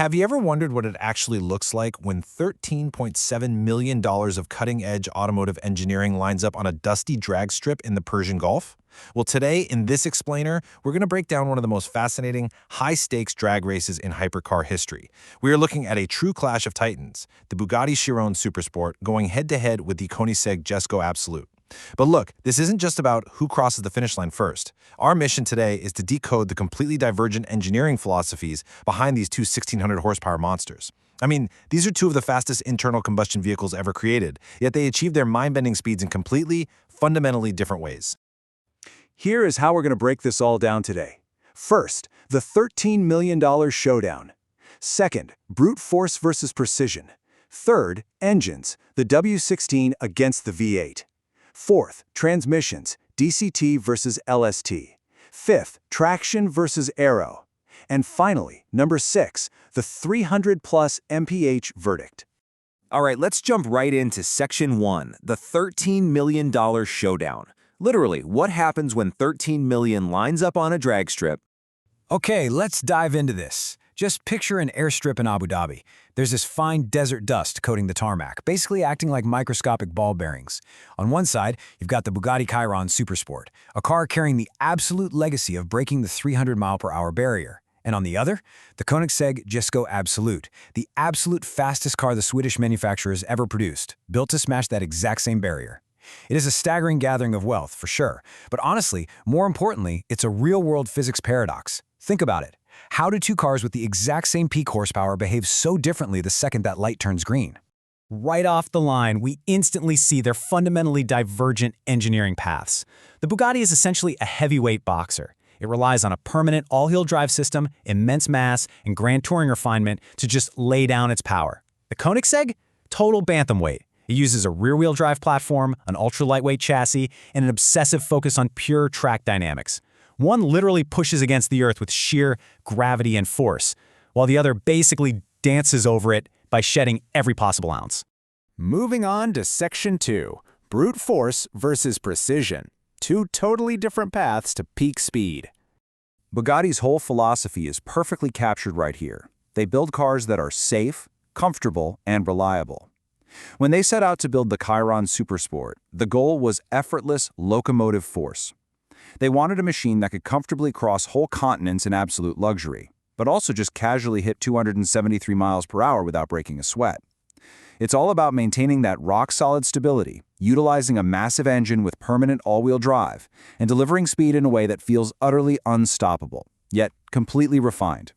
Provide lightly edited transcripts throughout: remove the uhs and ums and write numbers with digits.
Have you ever wondered what it actually looks like when $13.7 million of cutting-edge automotive engineering lines up on a dusty drag strip in the Persian Gulf? Well, today, in this explainer, we're going to break down one of the most fascinating, high-stakes drag races in hypercar history. We are looking at a true clash of titans, the Bugatti Chiron Supersport going head-to-head with the Koenigsegg Jesko Absolute. But look, this isn't just about who crosses the finish line first. Our mission today is to decode the completely divergent engineering philosophies behind these two 1,600 horsepower monsters. I mean, these are two of the fastest internal combustion vehicles ever created, yet they achieve their mind-bending speeds in completely, fundamentally different ways. Here is how we're going to break this all down today. First, the $13 million showdown. Second, brute force versus precision. Third, engines, the W16 against the V8. Fourth, transmissions, DCT versus LST. Fifth, traction versus aero. And finally, number 6, the 300-plus mph verdict. All right, let's jump right into Section 1, the $13 million showdown. Literally, what happens when 13 million lines up on a drag strip? Okay, let's dive into this. Just picture an airstrip in Abu Dhabi. There's this fine desert dust coating the tarmac, basically acting like microscopic ball bearings. On one side, you've got the Bugatti Chiron Supersport, a car carrying the absolute legacy of breaking the 300-mile-per-hour barrier. And on the other, the Koenigsegg Jesko Absolute, the absolute fastest car the Swedish manufacturer has ever produced, built to smash that exact same barrier. It is a staggering gathering of wealth, for sure. But honestly, more importantly, it's a real-world physics paradox. Think about it. How do two cars with the exact same peak horsepower behave so differently the second that light turns green? Right off the line, we instantly see their fundamentally divergent engineering paths. The Bugatti is essentially a heavyweight boxer. It relies on a permanent all-wheel drive system, immense mass, and grand touring refinement to just lay down its power. The Koenigsegg? Total bantamweight. It uses a rear-wheel drive platform, an ultra-lightweight chassis, and an obsessive focus on pure track dynamics. One literally pushes against the earth with sheer gravity and force, while the other basically dances over it by shedding every possible ounce. Moving on to Section 2, brute force versus precision. Two totally different paths to peak speed. Bugatti's whole philosophy is perfectly captured right here. They build cars that are safe, comfortable, and reliable. When they set out to build the Chiron Supersport, the goal was effortless locomotive force. They wanted a machine that could comfortably cross whole continents in absolute luxury, but also just casually hit 273 miles per hour without breaking a sweat. It's all about maintaining that rock-solid stability, utilizing a massive engine with permanent all-wheel drive, and delivering speed in a way that feels utterly unstoppable, yet completely refined.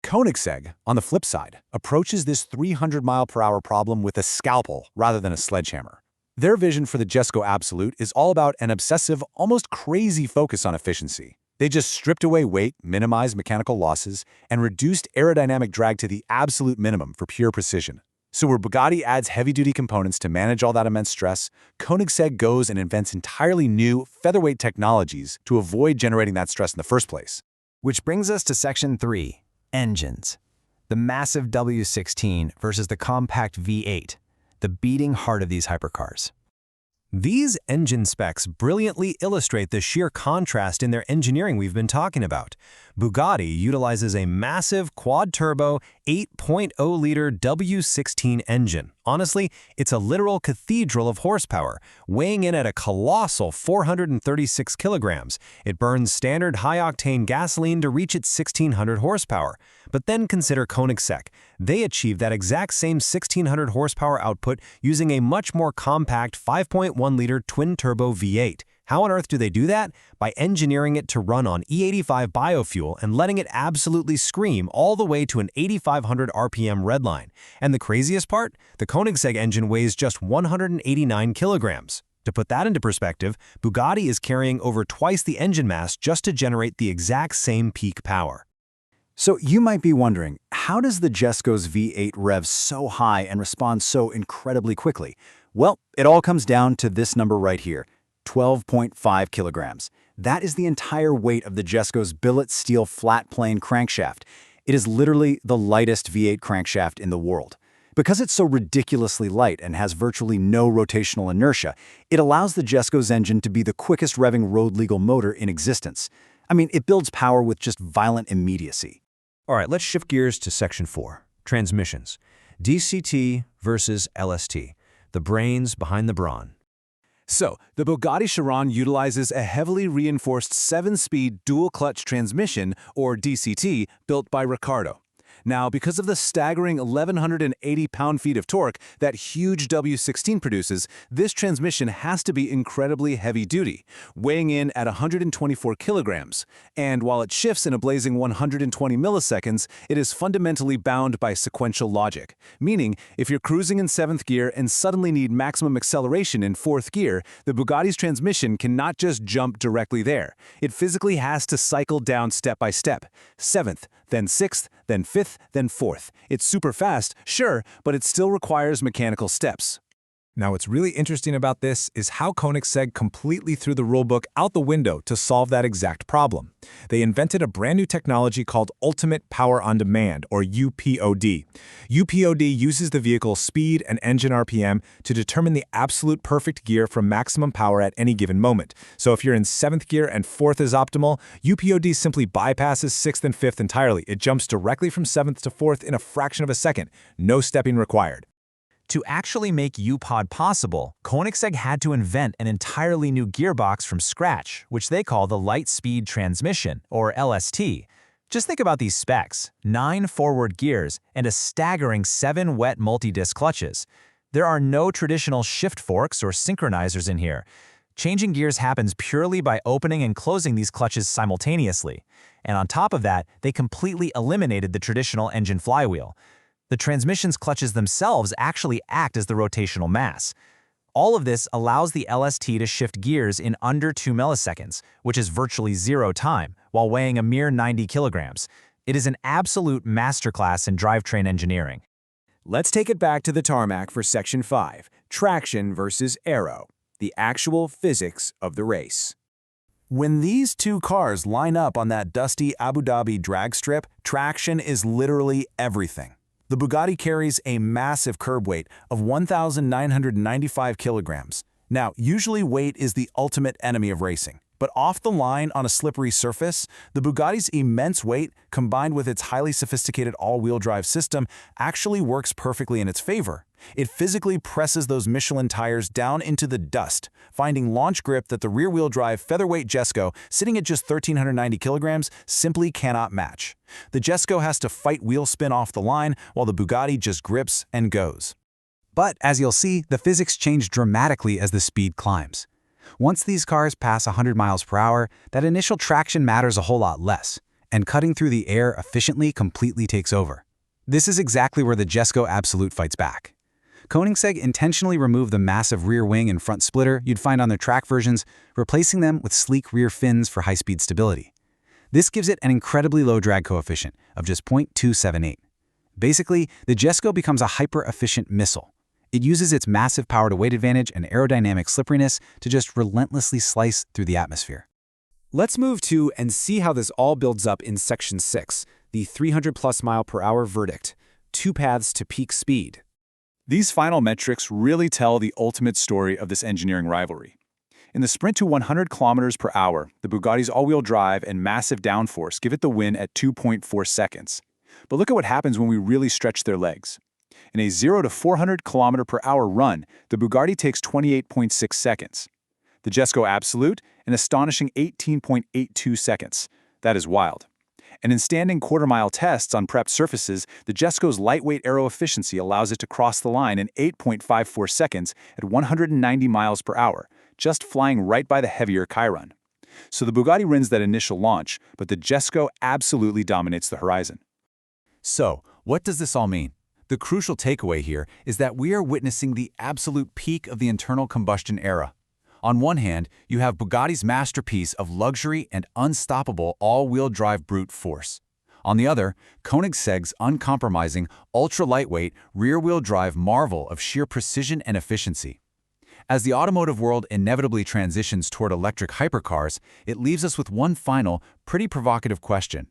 Koenigsegg, on the flip side, approaches this 300-mile-per-hour problem with a scalpel rather than a sledgehammer. Their vision for the Jesko Absolute is all about an obsessive, almost crazy focus on efficiency. They just stripped away weight, minimized mechanical losses, and reduced aerodynamic drag to the absolute minimum for pure precision. So where Bugatti adds heavy-duty components to manage all that immense stress, Koenigsegg goes and invents entirely new, featherweight technologies to avoid generating that stress in the first place. Which brings us to Section 3, engines. The massive W16 versus the compact V8, the beating heart of these hypercars. These engine specs brilliantly illustrate the sheer contrast in their engineering we've been talking about. Bugatti utilizes a massive quad-turbo 8.0-liter W16 engine. Honestly, it's a literal cathedral of horsepower, weighing in at a colossal 436 kilograms. It burns standard high-octane gasoline to reach its 1,600 horsepower. But then consider Koenigsegg. They achieve that exact same 1,600 horsepower output using a much more compact 5.1-liter twin-turbo V8. How on earth do they do that? By engineering it to run on E85 biofuel and letting it absolutely scream all the way to an 8,500 RPM redline. And the craziest part? The Koenigsegg engine weighs just 189 kilograms. To put that into perspective, Bugatti is carrying over twice the engine mass just to generate the exact same peak power. So you might be wondering, how does the Jesko's V8 rev so high and respond so incredibly quickly? Well, it all comes down to this number right here, 12.5 kilograms. That is the entire weight of the Jesko's billet steel flat plane crankshaft. It is literally the lightest V8 crankshaft in the world. Because it's so ridiculously light and has virtually no rotational inertia, it allows the Jesko's engine to be the quickest revving road-legal motor in existence. I mean, it builds power with just violent immediacy. All right, let's shift gears to Section 4, transmissions. DCT versus LST, the brains behind the brawn. So, the Bugatti Chiron utilizes a heavily reinforced 7-speed dual-clutch transmission, or DCT, built by Ricardo. Now, because of the staggering 1,180 pound-feet of torque that huge W16 produces, this transmission has to be incredibly heavy-duty, weighing in at 124 kilograms. And while it shifts in a blazing 120 milliseconds, it is fundamentally bound by sequential logic. Meaning, if you're cruising in 7th gear and suddenly need maximum acceleration in 4th gear, the Bugatti's transmission cannot just jump directly there. It physically has to cycle down step by step. 7th, then 6th, then 5th, then 4th. It's super fast, sure, but it still requires mechanical steps. Now, what's really interesting about this is how Koenigsegg completely threw the rulebook out the window to solve that exact problem. They invented a brand new technology called Ultimate Power on Demand, or UPOD. UPOD uses the vehicle's speed and engine RPM to determine the absolute perfect gear for maximum power at any given moment. So if you're in 7th gear and 4th is optimal, UPOD simply bypasses 6th and 5th entirely. It jumps directly from 7th to 4th in a fraction of a second. No stepping required. To actually make UPOD possible, Koenigsegg had to invent an entirely new gearbox from scratch, which they call the Light Speed Transmission, or LST. Just think about these specs: 9 forward gears and a staggering 7 wet multi-disc clutches. There are no traditional shift forks or synchronizers in here. Changing gears happens purely by opening and closing these clutches simultaneously. And on top of that, they completely eliminated the traditional engine flywheel. The transmission's clutches themselves actually act as the rotational mass. All of this allows the LST to shift gears in under 2 milliseconds, which is virtually zero time, while weighing a mere 90 kilograms. It is an absolute masterclass in drivetrain engineering. Let's take it back to the tarmac for Section 5, traction versus aero, the actual physics of the race. When these two cars line up on that dusty Abu Dhabi drag strip, traction is literally everything. The Bugatti carries a massive curb weight of 1,995 kilograms. Now, usually weight is the ultimate enemy of racing, but off the line on a slippery surface, the Bugatti's immense weight, combined with its highly sophisticated all-wheel drive system, actually works perfectly in its favor. It physically presses those Michelin tires down into the dust, finding launch grip that the rear-wheel drive featherweight Jesko, sitting at just 1,390 kilograms, simply cannot match. The Jesko has to fight wheel spin off the line, while the Bugatti just grips and goes. But as you'll see, the physics change dramatically as the speed climbs. Once these cars pass 100 miles per hour, that initial traction matters a whole lot less, and cutting through the air efficiently completely takes over. This is exactly where the Jesko Absolute fights back. Koenigsegg intentionally removed the massive rear wing and front splitter you'd find on their track versions, replacing them with sleek rear fins for high-speed stability. This gives it an incredibly low drag coefficient of just 0.278. Basically, the Jesko becomes a hyper-efficient missile. It uses its massive power-to-weight advantage and aerodynamic slipperiness to just relentlessly slice through the atmosphere. Let's move to and see how this all builds up in Section 6, the 300+ mile per hour verdict, 2 paths to peak speed. These final metrics really tell the ultimate story of this engineering rivalry. In the sprint to 100 kilometers per hour, the Bugatti's all-wheel drive and massive downforce give it the win at 2.4 seconds. But look at what happens when we really stretch their legs. In a 0 to 400 km per hour run, the Bugatti takes 28.6 seconds. The Jesko Absolute, an astonishing 18.82 seconds. That is wild. And in standing quarter-mile tests on prepped surfaces, the Jesko's lightweight aero efficiency allows it to cross the line in 8.54 seconds at 190 miles per hour, just flying right by the heavier Chiron. So the Bugatti wins that initial launch, but the Jesko absolutely dominates the horizon. So, what does this all mean? The crucial takeaway here is that we are witnessing the absolute peak of the internal combustion era. On one hand, you have Bugatti's masterpiece of luxury and unstoppable all-wheel drive brute force. On the other, Koenigsegg's uncompromising, ultra-lightweight, rear-wheel drive marvel of sheer precision and efficiency. As the automotive world inevitably transitions toward electric hypercars, it leaves us with one final, pretty provocative question.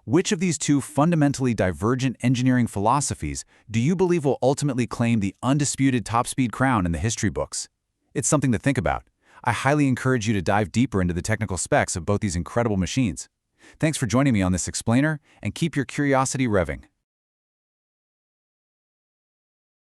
Which of these two fundamentally divergent engineering philosophies do you believe will ultimately claim the undisputed top-speed crown in the history books? It's something to think about. I highly encourage you to dive deeper into the technical specs of both these incredible machines. Thanks for joining me on this explainer, and keep your curiosity revving.